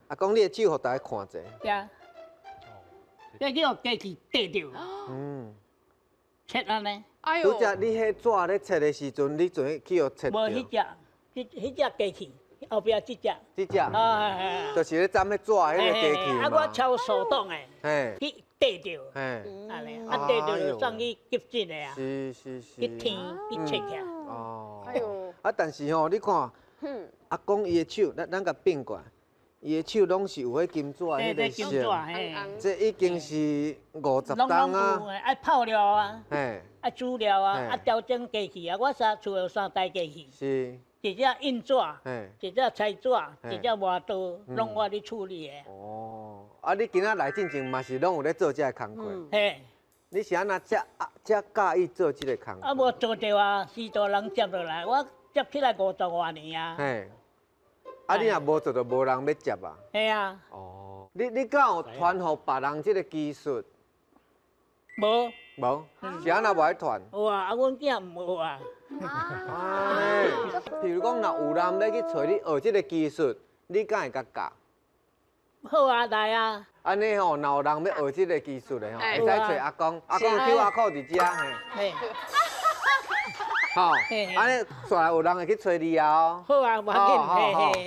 阿公，你的手，互大家看者。呀，这叫机器缀着，嗯。切安尼。哎拄则你迄纸咧切的时阵，你准去互切无着。迄只，迄只机器后壁这只。这只。啊，就是咧沾迄纸迄个机器嘛。啊，我抄手动的，嘿。去缀着，嘿。安尼，啊缀着就送去急诊的啊，是。去天去切起来。哦。哎呦。啊，但是吼，你看，阿公伊的手，咱甲变过来，伊的手拢是有迄金纸迄个金色。纸，嘿。这已经是50拢档啊。爱泡料啊，嘿。爱煮料啊，嘿啊调整机器啊，我厝有3台机器，是。一只印纸，嘿。一只裁纸，嘿一只磨刀，拢我咧处理的。哦。啊，你今仔来进前嘛是拢有咧做这个工课。嘿。你是安那才介意做这个工课？啊，无做着啊，许多人接落来，我接起来50多年啊。嘿。啊，你若无做，就无人要接啊。嘿啊。哦。你敢有传互别人这个技术？无。无。是安那无爱传？有啊，啊，阮囝无啊。哎，譬如讲，若有人要去找你学这个技术，你敢会甲教？好啊，来啊。安尼吼，若有人要学这个技术的吼，会使找阿公，阿公是啊 QR code 伫遮嘿。嘿。吼，嘿嘿安尼，煞有人会去找你啊哦。好啊，无要紧，嘿嘿。